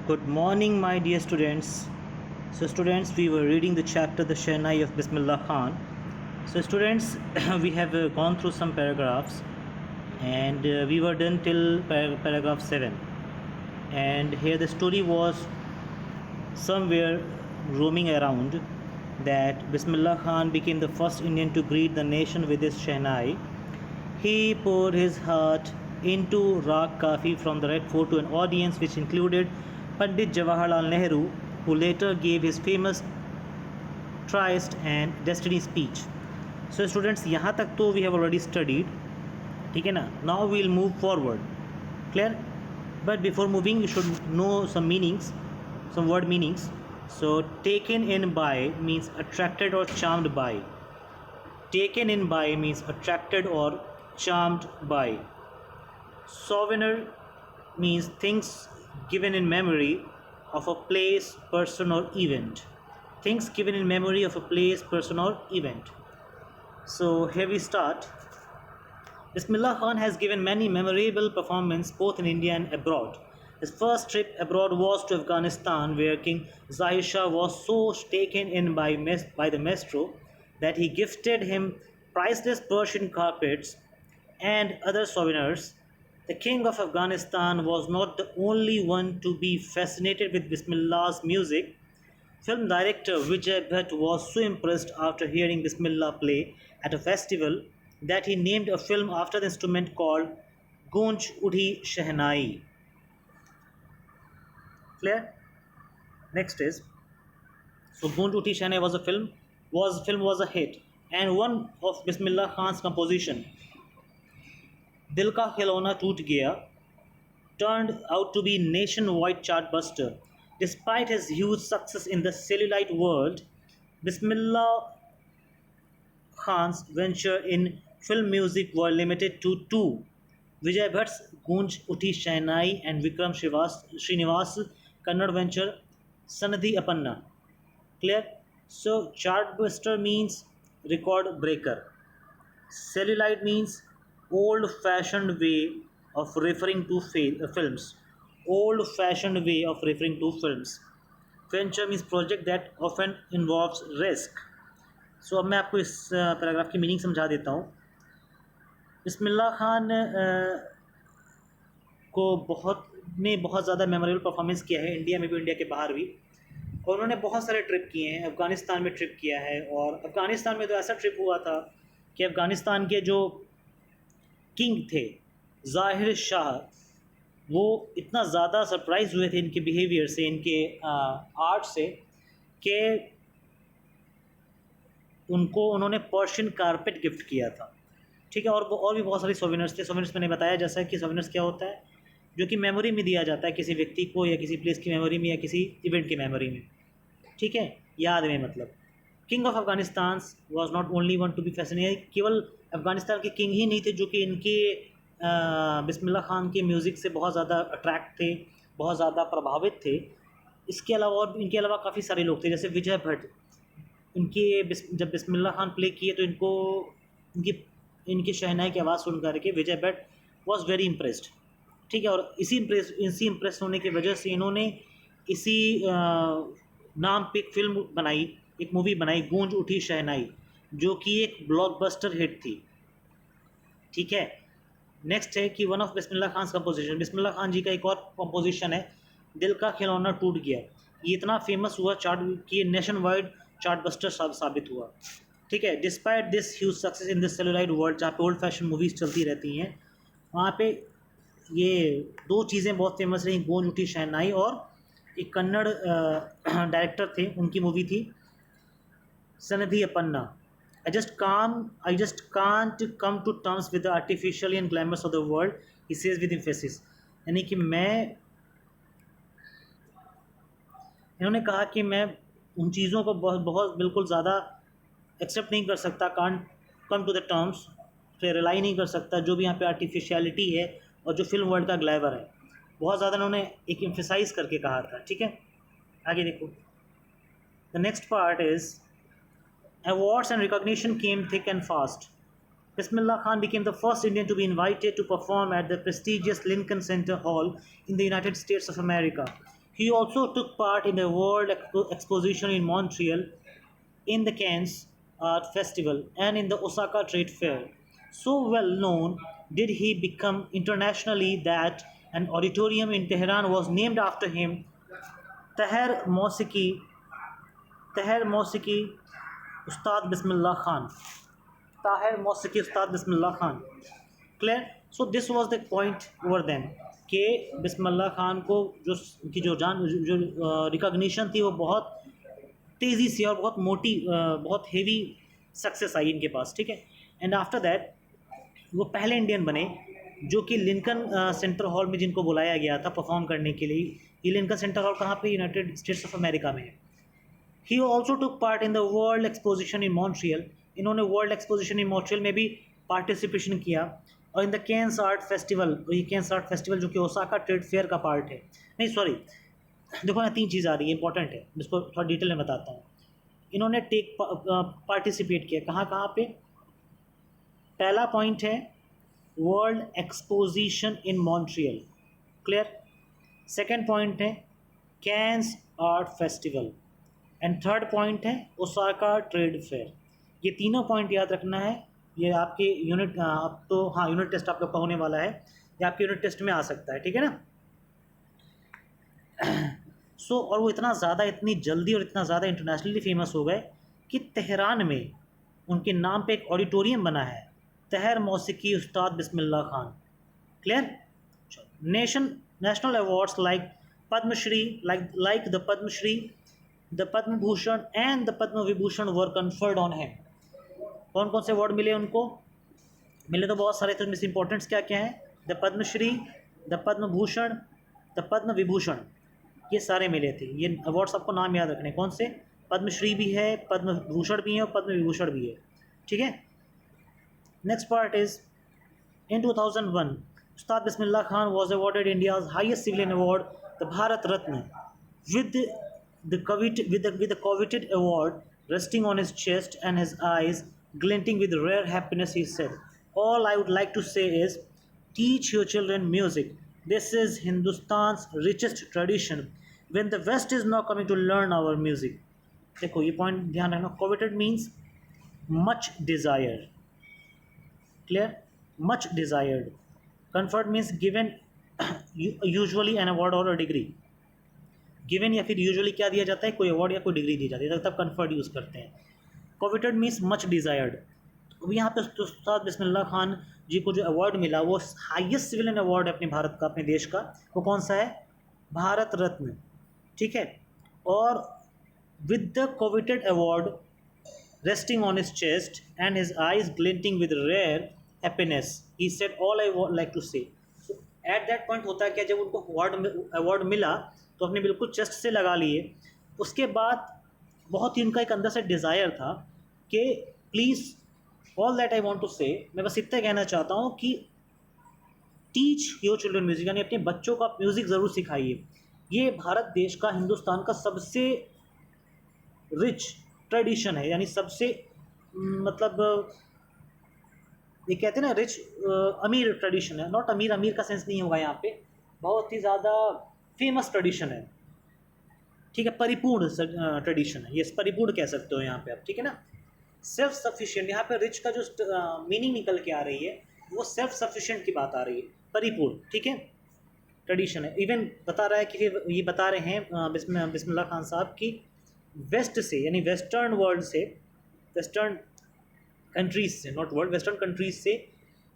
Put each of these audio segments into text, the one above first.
Good morning, my dear students. So, students, we were reading the chapter The Shehnai of Bismillah Khan. So, students, we have gone through some paragraphs and we were done till paragraph 7. And here the story was somewhere roaming around that Bismillah Khan became the first Indian to greet the nation with his Shehnai. He poured his heart into Rag Kafi from the Red Fort to an audience which included Pandit Jawaharlal Nehru, who later gave his famous Trieste and Destiny speech. So students, यहाँ तक तो we have already studied, ठीक है ना? Now we'll move forward. Clear? But before moving, you should know some meanings, some word meanings. So taken in by means attracted or charmed by. Taken in by means attracted or charmed by. Souvenir means things given in memory of a place, person, or event. Things given in memory of a place, person, or event. So here we start. Bismillah Khan has given many memorable performances both in India and abroad. His first trip abroad was to Afghanistan, where King Zahir Shah was so taken in by the maestro that he gifted him priceless Persian carpets and other souvenirs. The King of Afghanistan was not the only one to be fascinated with Bismillah's music. Film director Vijay Bhatt was so impressed after hearing Bismillah play at a festival that he named a film after the instrument called Gunj Udhi Shehnai. Clear? Next is, so Gunj Udhi Shehnai was a film. Was a hit, and one of Bismillah Khan's composition, Dil Ka Khilona Toot Gaya, turned out to be nationwide chartbuster. Despite his huge success in the cellulite world, Bismillah Khan's venture in film music were limited to two: Vijay Bhatt's Gunj Uthi Shehnai and Vikram Srinivas' Kannada venture Sanadhi Apanna. Clear? So chartbuster means record breaker. Cellulite means old-fashioned way of referring to films. Old-fashioned way of referring to films. Venture means project that often involves risk. So अब मैं आपको इस paragraph की meaning समझा देता हूँ. बिस्मिल्लाह खान को बहुत ज़्यादा मेमोरेबल परफॉर्मेंस किया है, इंडिया में भी, इंडिया के बाहर भी. और उन्होंने बहुत सारे ट्रिप किए हैं. अफ़गानिस्तान में ट्रिप किया है, और अफ़गानिस्तान में तो ऐसा ट्रिप हुआ था कि अफ़गानिस्तान के जो किंग थे ज़ाहिर शाह, वो इतना ज़्यादा सरप्राइज़ हुए थे इनके बिहेवियर से, इनके आर्ट से, कि उनको उन्होंने पर्शियन कारपेट गिफ्ट किया था. ठीक है. और भी बहुत सारे सोवेनियर्स थे. सोवेनियर्स मैंने बताया जैसा कि सोवेनियर्स क्या होता है, जो कि मेमोरी में दिया जाता है किसी व्यक्ति को, या किसी प्लेस की मेमोरी में, या किसी इवेंट की मेमोरी में. ठीक है, याद में. मतलब king of Afghanistan was not only one to be fascinated. केवल अफ़गानिस्तान के किंग ही नहीं थे जो कि इनके बिस्मिल्लाह खान के म्यूज़िक से बहुत ज़्यादा अट्रैक्ट थे, बहुत ज़्यादा प्रभावित थे. इसके अलावा और इनके अलावा काफ़ी सारे लोग थे, जैसे विजय भट्ट. जब बिस्मिल्लाह खान प्ले किए तो इनकी शहनाई की आवाज़ सुन करके विजय भट्ट वॉज वेरी इम्प्रेस्ड. ठीक है. और इसी इम्प्रेस होने की वजह से इन्होंने इसी नाम पे एक फिल्म बनाई, एक मूवी बनाई, गूंज उठी शहनाई, जो कि एक ब्लॉकबस्टर हिट थी. ठीक है. नेक्स्ट है कि one of Bismillah Khan composition, Bismillah Khan ji का एक और कंपोजिशन है दिल का खिलौना टूट गया. ये इतना फेमस हुआ कि नेशन वाइड चार्टबस्टर साबित हुआ. ठीक है. Despite this huge success in this celluloid world, जहाँ पे ओल्ड फैशन मूवीज़ चलती रहती हैं, वहाँ पे ये दो चीज़ें बहुत फेमस रही, गूंज उठी शहनाई और एक कन्नड़ डायरेक्टर थे, उनकी मूवी थी सनधी अपन्ना. I just can't come to terms with the artificial and glamorous of the world, he says with emphasis. यानी कि इन्होंने कहा कि मैं उन चीज़ों को बहुत बिल्कुल ज़्यादा एक्सेप्ट नहीं कर सकता, can't come to the terms पे रिलाई नहीं कर सकता, जो भी यहाँ पे आर्टिफिशियलिटी है और जो फिल्म वर्ल्ड का ग्लैमर है, बहुत ज़्यादा इन्होंने एक एम्फेसाइज करके कहा था. ठीक है. आगे देखो. The next part is awards and recognition came thick and fast. Bismillah Khan became the first Indian to be invited to perform at the prestigious Lincoln Center Hall in the United States of America. He also took part in the World Exposition in Montreal, in the Cannes Art Festival, and in the Osaka Trade Fair. So well known did he become internationally that an auditorium in Tehran was named after him, Tahir Mosiki, Tahir Mosiki Ustad Bismillah Khan. Tahir Mosiki Ustad Bismillah Khan. Clear. So this was the point over then कि बिस्मिल्लाह खान को जो की जो recognition थी वो बहुत तेज़ी से और बहुत मोटी बहुत हेवी सक्सेस आई इनके पास. ठीक है. एंड आफ्टर दैट वो पहले इंडियन बने जो कि लिंकन सेंटर हॉल में जिनको बुलाया गया था परफॉर्म करने के लिए. ये लिंकन सेंटर हॉल कहाँ पे? यूनाइटेड स्टेट्स ऑफ अमेरिका में है. He also took part in the world exposition in Montreal. इन्होंने वर्ल्ड एक्सपोजिशन इन मॉन्ट्रियल में भी पार्टिसिपेशन किया. और in the Cannes art festival, ये कैंस आर्ट फेस्टिवल जो कि ओसाका ट्रेड फेयर का पार्ट है. नहीं सॉरी, देखो ना 3 चीज़ आ रही है इंपॉर्टेंट है, जिसको थोड़ा डिटेल में बताता हूँ. इन्होंने पार्टिसिपेट किया कहाँ कहाँ पे. पहला पॉइंट है world exposition in Montreal. Clear. Second point है Cannes art festival. And third point है ओसाका ट्रेड फेयर. ये तीनों पॉइंट याद रखना है. ये आपके यूनिट आप तो हाँ यूनिट टेस्ट आप लोग का होने वाला है. ये आपके यूनिट टेस्ट में आ सकता है. ठीक है ना. सो और वो इतना ज़्यादा इतनी जल्दी और इतना ज़्यादा इंटरनेशनली फेमस हो गए कि तेहरान में उनके नाम पे एक ऑडिटोरियम बना है, तहर मौसीकी Ustad Bismillah Khan. Clear. National awards like Padma Shri like the Padma Shri, the Padma Bhushan and the Padma Vibhushan were conferred on him. कौन कौन से अवार्ड मिले उनको? मिले तो बहुत सारे थे. इसमें इंपॉर्टेंट्स क्या क्या हैं? The Padma Shri, the Padma Bhushan, the Padma Vibhushan, ये सारे मिले थे. ये अवार्ड्स आपको नाम याद रखने. कौन से? पद्मश्री भी है, पद्म भूषण भी है और पद्म विभूषण भी है. ठीक है. Next part is in 2001 Ustad Bismillah Khan was awarded India's highest civilian award, the Bharat Ratna, with the coveted award resting on his chest and his eyes glinting with rare happiness. He said, all I would like to say is teach your children music. This is Hindustan's richest tradition when the West is now coming to learn our music. देखो ये point ध्यान रखना. coveted means much desired. clear. much desired. conferred means given, usually an award or a degree. Given या फिर usually क्या दिया जाता है? कोई अवार्ड या कोई डिग्री दी जाती है, तब कन्फर्ड यूज़ करते हैं. Coveted means much desired. तो यहाँ पे उस्ताद बिस्मिल्लाह खान जी को जो अवार्ड मिला वो हाईएस्ट सिविलियन अवार्ड है अपने भारत का, अपने देश का. वो कौन सा है? भारत रत्न. ठीक है. और with the coveted award resting on his chest and his eyes glinting with rare happiness, he said all I like to say. At that point होता है क्या, जब उनको अवार्ड मिला तो अपने बिल्कुल चेस्ट से लगा लिए. उसके बाद बहुत ही उनका एक अंदर से डिज़ायर था कि please all that I want to say, मैं बस इतना कहना चाहता हूँ कि टीच योर चिल्ड्रन म्यूज़िक, यानी अपने बच्चों को आप म्यूज़िक ज़रूर सिखाइए. ये भारत देश का, हिंदुस्तान का सबसे रिच ट्रेडिशन है, यानी सबसे मतलब ये कहते हैं ना रिच, अमीर ट्रेडिशन है. नॉट अमीर, अमीर का सेंस नहीं होगा यहाँ पे, बहुत ही ज़्यादा फेमस ट्रेडिशन है. ठीक है. परिपूर्ण ट्रेडिशन है. यस, परिपूर्ण कह सकते हो यहाँ पे आप. ठीक है ना. सेल्फ सफिशिएंट, यहाँ पे रिच का जो मीनिंग निकल के आ रही है वो सेल्फ सफिशिएंट की बात आ रही है. परिपूर्ण. ठीक है. ट्रेडिशन है. इवन बता रहा है कि ये बता रहे हैं बिस्मिल्लाह खान साहब की वेस्ट से, यानी वेस्टर्न वर्ल्ड से, वेस्टर्न कंट्रीज से, नॉट वर्ल्ड, वेस्टर्न कंट्रीज से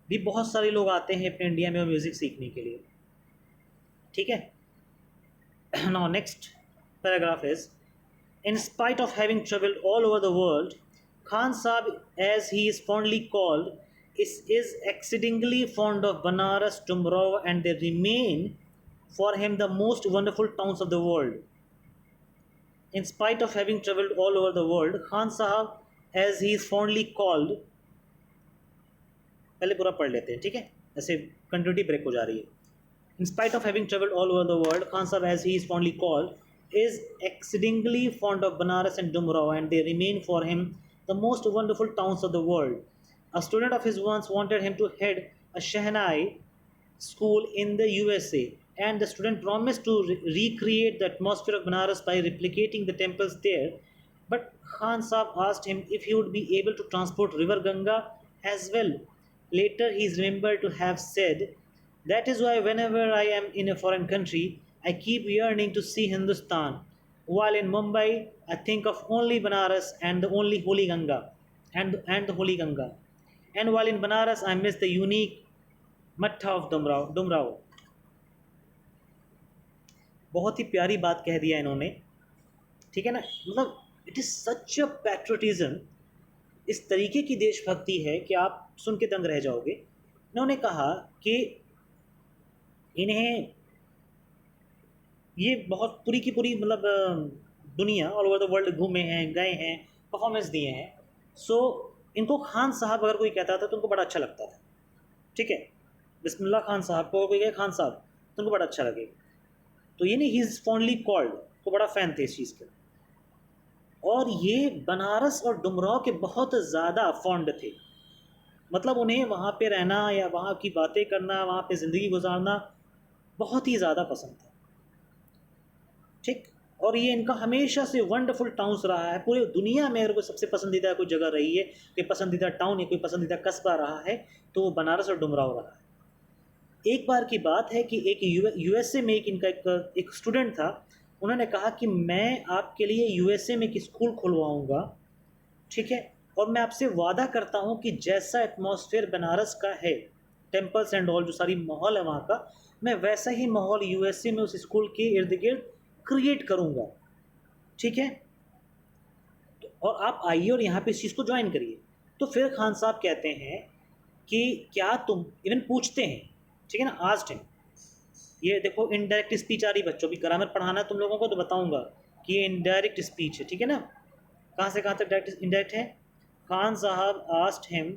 भी बहुत सारे लोग आते हैं अपने इंडिया में म्यूज़िक सीखने के लिए. ठीक है. Now next paragraph is, in spite of having traveled all over the world, Khan Sahib, as he is fondly called, is exceedingly fond of Banaras, Tumrao, and they remain for him the most wonderful towns of the world. In spite of having traveled all over the world, Khan Sahib, as he is fondly called, पहले पूरा पढ़ लेते हैं. ठीक है. ऐसे continuity break हो जा रही है. In spite of having traveled all over the world, Khan Sahib, as he is fondly called, is exceedingly fond of Banaras and Dumrao, and they remain for him the most wonderful towns of the world. A student of his once wanted him to head a Shehnai school in the USA, and the student promised to recreate the atmosphere of Banaras by replicating the temples there. But Khan Sahib asked him if he would be able to transport river Ganga as well. Later, he is remembered to have said, "That is why whenever I am in a foreign country, I keep yearning to see Hindustan. While in Mumbai, I think of only Banaras and the only Holy Ganga, and the Holy Ganga. And while in Banaras, I miss the unique Mattha of Dumrao." बहुत ही प्यारी बात कह दिया इन्होंने, ठीक है ना। मतलब it is such a patriotism, इस तरीके की देशभक्ति है कि आप सुन के दंग रह जाओगे। इन्होंने कहा कि इन्हें ये बहुत पूरी की पूरी मतलब दुनिया ऑल ओवर द वर्ल्ड घूमे हैं, गए हैं, परफॉर्मेंस दिए हैं। सो इनको खान साहब अगर कोई कहता था तो उनको बड़ा अच्छा लगता था, ठीक है। बिस्मिल्लाह खान साहब को कोई कहे खान साहब तो उनको बड़ा अच्छा लगेगा। तो ये नहीं, ही इज़ फॉन्डली कॉल्ड, तो बड़ा फ़ैन थे इस चीज़ के। और ये बनारस और डुमराव के बहुत ज़्यादा फॉन्ड थे, मतलब उन्हें वहाँ पे रहना या वहाँ की बातें करना, वहाँ पे ज़िंदगी गुजारना बहुत ही ज़्यादा पसंद था, ठीक। और ये इनका हमेशा से वंडरफुल टाउन्स रहा है। पूरी दुनिया में अगर कोई सबसे पसंदीदा कोई जगह रही है, कोई पसंदीदा टाउन या कोई पसंदीदा कस्बा रहा है तो वो बनारस और डुमराव रहा है। एक बार की बात है कि एक यूएसए में इनका एक स्टूडेंट था, उन्होंने कहा कि मैं आपके लिए यूएसए में एक स्कूल खुलवाऊँगा, ठीक है, और मैं आपसे वादा करता हूँ कि जैसा एटमॉस्फेयर बनारस का है, टेम्पल्स एंड ऑल जो सारी माहौल है वहाँ का, मैं वैसा ही माहौल यूएसए में उस स्कूल के इर्द गिर्द क्रिएट करूँगा, ठीक है। तो और आप आइए और यहाँ पे इस चीज़ को ज्वाइन करिए। तो फिर खान साहब कहते हैं कि क्या तुम, इवन पूछते हैं, ठीक है ना, आस्क्ड हिम। ये देखो इनडायरेक्ट स्पीच आ रही बच्चों, भी ग्रामर पढ़ाना है तुम लोगों को तो बताऊंगा कि ये इनडायरेक्ट स्पीच है, ठीक है ना। कहाँ से कहाँ तक डायरेक्ट इनडायरेक्ट है। Khan sahab asked him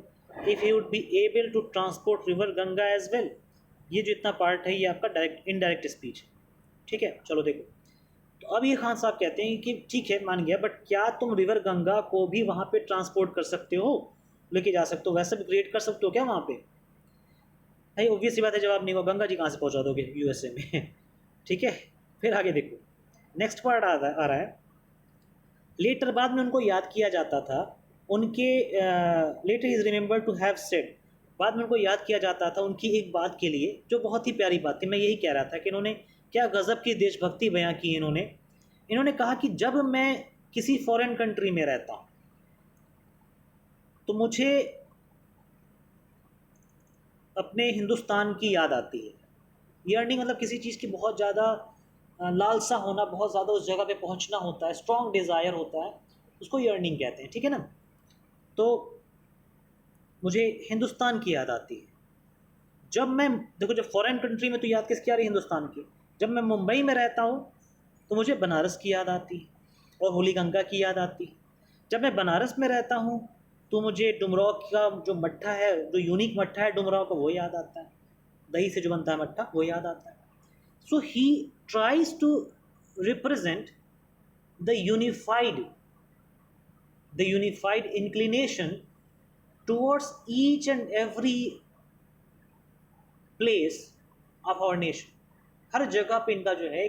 if he would be able to transport river Ganga as well. ये जो इतना पार्ट है ये आपका डायरेक्ट इनडायरेक्ट स्पीच है, ठीक है। चलो देखो, तो अब ये खान साहब कहते हैं कि ठीक है मान गया, बट क्या तुम रिवर गंगा को भी वहाँ पे ट्रांसपोर्ट कर सकते हो, लेके जा सकते हो, वैसे भी क्रिएट कर सकते हो क्या वहाँ पे। भाई ऑब्वियस सी बात है, जवाब नहीं होगा, गंगा जी कहाँ से पहुँचा दोगे यूएसए में ठीक है। फिर आगे देखो, नेक्स्ट पार्ट आ रहा है। लेटर बाद में उनको याद किया जाता था, उनके letter is remember to have said, बाद में उनको याद किया जाता था उनकी एक बात के लिए जो बहुत ही प्यारी बात थी। मैं यही कह रहा था कि इन्होंने क्या गज़ब की देशभक्ति बयां की। इन्होंने कहा कि जब मैं किसी फॉरेन कंट्री में रहता हूँ तो मुझे अपने हिंदुस्तान की याद आती है। यर्निंग मतलब किसी चीज़ की बहुत ज़्यादा लालसा होना, बहुत ज़्यादा उस जगह पे पहुंचना होता है, स्ट्रॉन्ग डिज़ायर होता है, उसको यर्निंग कहते हैं, ठीक है ना। तो मुझे हिंदुस्तान की याद आती है। जब मैं देखो, जब फॉरेन कंट्री में तो याद किसकी आ रही है, हिंदुस्तान की। जब मैं मुंबई में रहता हूँ तो मुझे बनारस की याद आती है और होली गंगा की याद आती है। जब मैं बनारस में रहता हूँ तो मुझे डुमराव का जो मट्ठा है, जो यूनिक मट्ठा है डुमराव का, वो याद आता है, दही से जो बनता है मट्ठा, वो याद आता है। So he tries to represent the unified inclination towards each and every place of our nation. हर जगह पे इनका जो है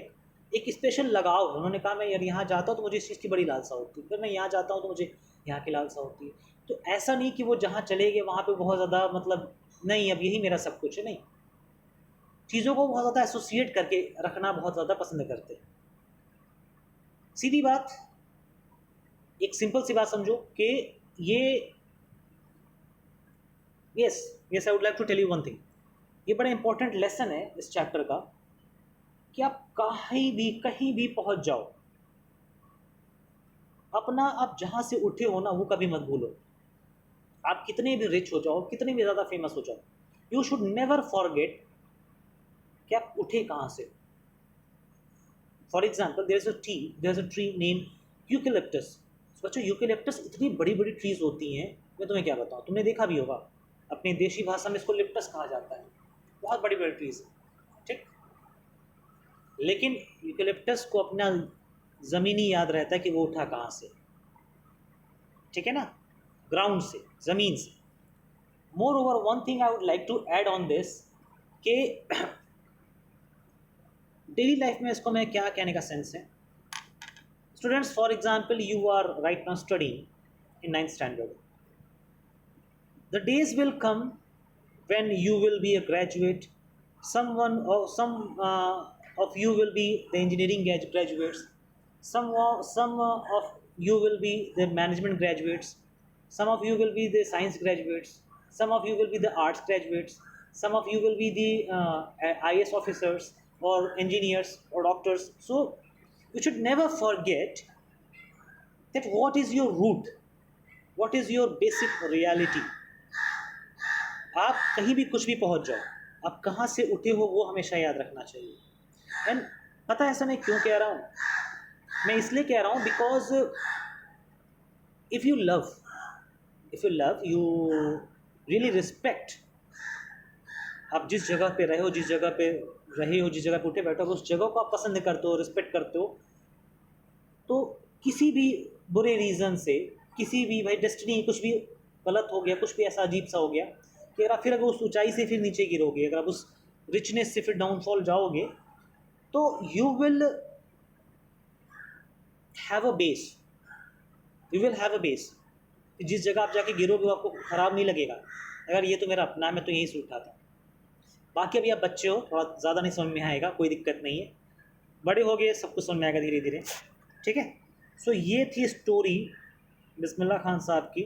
एक स्पेशल लगाव है। उन्होंने कहा मैं यार यहाँ जाता हूँ तो मुझे इस चीज़ की बड़ी लालसा होती है, फिर मैं यहाँ जाता हूँ तो मुझे यहाँ की लालसा होती है। तो ऐसा नहीं कि वो जहाँ चले गए वहाँ पे बहुत ज़्यादा मतलब नहीं अब यही मेरा सब कुछ है, नहीं, चीज़ों को बहुत ज़्यादा एसोसिएट करके रखना बहुत ज़्यादा पसंद करते हैं। सीधी बात, एक सिंपल सी बात समझो कि ये yes I would like to tell you one thing. ये बड़ा इंपॉर्टेंट लेसन है इस चैप्टर का कि आप कहीं भी पहुंच जाओ, अपना आप जहां से उठे हो ना वो कभी मत भूलो। आप कितने भी रिच हो जाओ, कितने भी ज़्यादा फेमस हो जाओ, यू शुड नेवर फॉरगेट कि आप उठे कहाँ से। For example there is a tree name eucalyptus. बच्चों यूकेलिप्टस इतनी बड़ी बड़ी ट्रीज होती हैं, मैं तुम्हें क्या बताऊँ, तुमने देखा भी होगा, अपनी देशी भाषा में इसको लिप्टस कहा जाता है। बहुत बड़ी बड़ी ट्रीज है, ठीक। लेकिन यूकेलिप्टस को अपना ज़मीनी याद रहता है कि वो उठा कहाँ से, ठीक है ना, ग्राउंड से, ज़मीन से। Moreover one thing I would like to add on this कि डेली लाइफ में इसको मैं क्या कहने का सेंस है, students for example you are right now studying in 9th standard. The days will come when you will be a graduate. Someone or some of you will be the engineering graduates. Some of you will be the management graduates. Some of you will be the science graduates. Some of you will be the arts graduates. Some of you will be the IS officers or engineers or doctors. So you should never forget that what is your root, what is your basic reality. आप कहीं भी कुछ भी पहुंच जाओ, आप कहाँ से उठे हो वो हमेशा याद रखना चाहिए. एंड पता है ऐसा मैं क्यों कह रहा हूँ, मैं इसलिए कह रहा हूँ because if you love, you really respect, आप जिस जगह पे रहे हो, जिस जगह पे उठे बैठे हो, उस जगह को आप पसंद करते हो, रिस्पेक्ट करते हो, तो किसी भी बुरे रीज़न से, किसी भी भाई डेस्टिनी कुछ भी गलत हो गया, कुछ भी ऐसा अजीब सा हो गया कि अगर आप फिर उस ऊंचाई से फिर नीचे गिरोगे, अगर आप उस रिचनेस से फिर डाउनफॉल जाओगे, तो you will have a base, जिस जगह आप जाके गिरोगे वो आपको ख़राब नहीं लगेगा. अगर ये तो मेरा अपना है, मैं तो यहीं से उठा था. बाकी अभी आप बच्चे हो, थोड़ा ज़्यादा नहीं समझ में आएगा, कोई दिक्कत नहीं है. बड़े हो गए, सब कुछ समझ में आएगा धीरे धीरे. ठीक है. सो ये थी स्टोरी बिस्मिल्लाह खान साहब की.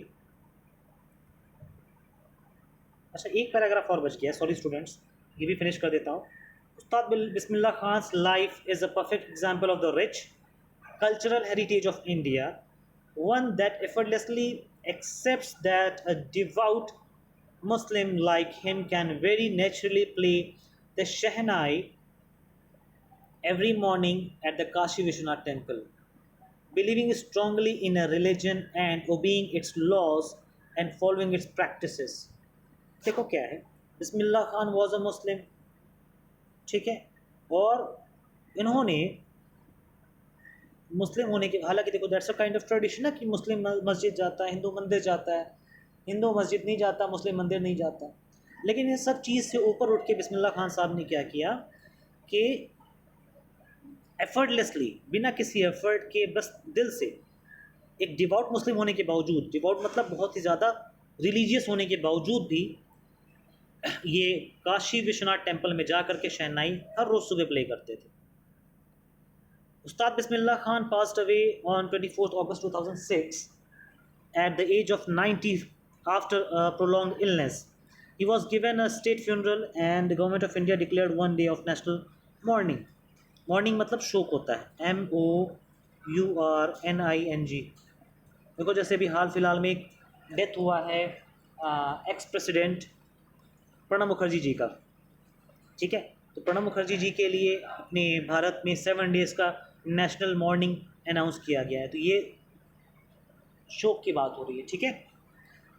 अच्छा, एक पैराग्राफ और बच गया, सॉरी स्टूडेंट्स, ये भी फिनिश कर देता हूँ. Ustad Bismillah Khan's life is a perfect example of the rich cultural heritage of India, one that effortlessly accepts that a devout Muslim like him can very naturally play the Shehnai every morning at the Kashi Vishwanath temple, believing strongly in a religion and obeying its laws and following its practices. देखो क्या है, बिस्मिल्लाह Khan was a मुस्लिम, ठीक है, और इन्होंने मुस्लिम होने के, हालांकि देखो that's a kind of tradition ना कि मुस्लिम मस्जिद जाता है, हिंदू मंदिर जाता है, हिंदू मस्जिद नहीं जाता, मुस्लिम मंदिर नहीं जाता. लेकिन ये सब चीज़ से ऊपर उठ के बिस्मिल्लाह खान साहब ने क्या किया कि एफर्टलेसली, बिना किसी एफर्ट के, बस दिल से, एक डिवोट मुस्लिम होने के बावजूद, डिवोट मतलब बहुत ही ज़्यादा रिलीजियस होने के बावजूद भी, ये काशी विश्वनाथ टेम्पल में जा कर के शहनाई हर रोज़ सुबह प्ले करते थे. Ustad Bismillah Khan passed away on 24th August 2006 at the age of 90 after a prolonged illness. He was given a state funeral and the government of India declared one day of national mourning. Mourning मतलब शोक होता है, MOURNING. देखो जैसे भी हाल फिलहाल में एक डेथ हुआ है एक्स प्रेसिडेंट प्रणब मुखर्जी जी का, ठीक है, तो प्रणब मुखर्जी जी के लिए अपने भारत में 7 डेज़ का नेशनल मॉर्निंग अनाउंस किया गया है. तो ये शोक की बात हो रही है. ठीक है,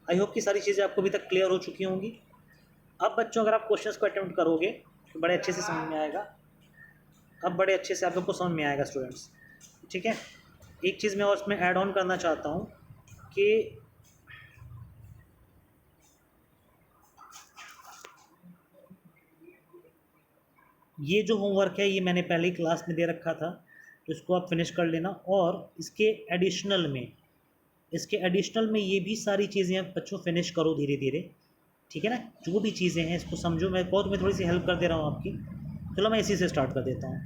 आई होप कि सारी चीज़ें आपको अभी तक क्लियर हो चुकी होंगी. अब बच्चों अगर आप क्वेश्चंस को अटेम्प्ट करोगे तो बड़े अच्छे से समझ में आएगा. अब बड़े अच्छे से आप लोग को समझ में आएगा स्टूडेंट्स. ठीक है, एक चीज़ मैं और इसमें ऐड ऑन करना चाहता हूँ कि ये जो होमवर्क है ये मैंने पहले ही क्लास में दे रखा था, तो इसको आप फिनिश कर लेना. और इसके एडिशनल में ये भी सारी चीज़ें आप बच्चों फिनिश करो धीरे धीरे. ठीक है ना, जो भी चीज़ें हैं इसको समझो. मैं थोड़ी सी हेल्प कर दे रहा हूँ आपकी. चलो मैं इसी से स्टार्ट कर देता हूँ.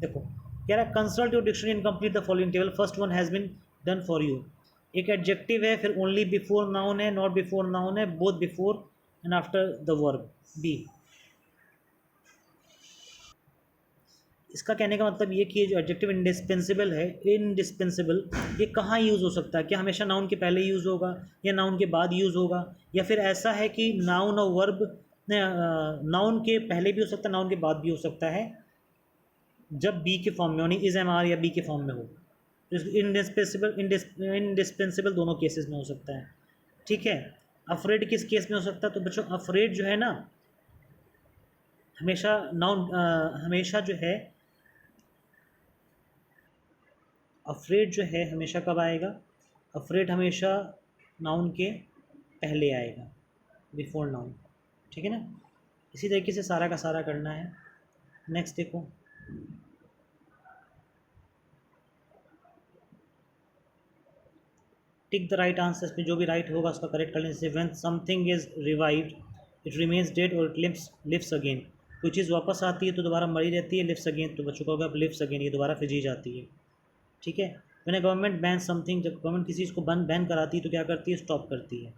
देखो कह रहा है consult your dictionary and complete the following table. First one has been done for you. एक एडजेक्टिव है, फिर ओनली बिफोर नाउन है, नॉट बिफोर नाउन है, both before and after the verb be. इसका कहने का मतलब ये कि जो एडजेक्टिव इंडिस्पेंसिबल है, इनडिस्पेंसिबल, ये कहाँ यूज़ हो सकता है? क्या हमेशा नाउन के पहले यूज़ होगा या नाउन के बाद यूज़ होगा, या फिर ऐसा है कि नाउन और वर्ब नाउन के पहले भी हो सकता है, नाउन के बाद भी हो सकता है, जब बी के फॉर्म में हो, इज़ एम आर या बी के फॉर्म में हो. तो इंडिस्पेंसिबल दोनों केसेस में हो सकता है. ठीक है, अफ्रेड किस केस में हो सकता है? तो बच्चों अफ्रेड जो है ना, हमेशा नाउन, हमेशा जो है अफ्रेड जो है हमेशा कब आएगा? अफ्रेड हमेशा नाउन के पहले आएगा, बिफोर नाउन. ठीक है ना, इसी तरीके से सारा का सारा करना है. नेक्स्ट देखो, टिक द राइट आंसर्स में जो भी राइट होगा उसका करेक्ट कर लें। जैसे when something is revived it remains dead और इट लिव्स अगेन। कोई चीज़ वापस आती है तो दोबारा मरी रहती है, लिव्स अगेन तो बच्चों को होगा लिव्स अगेन, ये दोबारा फिर जी जाती है। ठीक है। When a government ban something, जब गवर्नमेंट किसी चीज़ को बैन कराती है तो क्या करती है, स्टॉप करती है।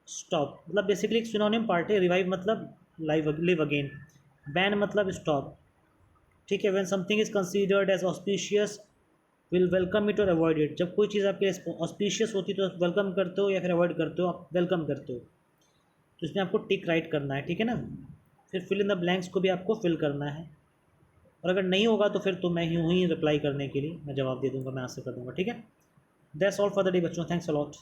स्टॉप मतलब बेसिकली एक सिनोनिम पार्ट है। रिवाइव मतलब लिव अगेन, बैन मतलब स्टॉप। ठीक है। When something is considered as auspicious will welcome it और अवॉइड इट। जब कोई चीज़ आपके ऑस्पिशियस होती है तो आप वेलकम करते हो या फिर अवॉइड करते हो, आप वेलकम करते हो। तो इसमें आपको टिक राइट करना है, ठीक है ना। फिर फिल इन द ब्लैंक्स को भी आपको फिल करना है, और अगर नहीं होगा तो फिर तो मैं ही हूँ ही रिप्लाई करने के लिए, मैं जवाब दे दूंगा, मैं आंसर कर दूंगा। ठीक है। That's all for the day बच्चों, थैंक्स अ लॉट।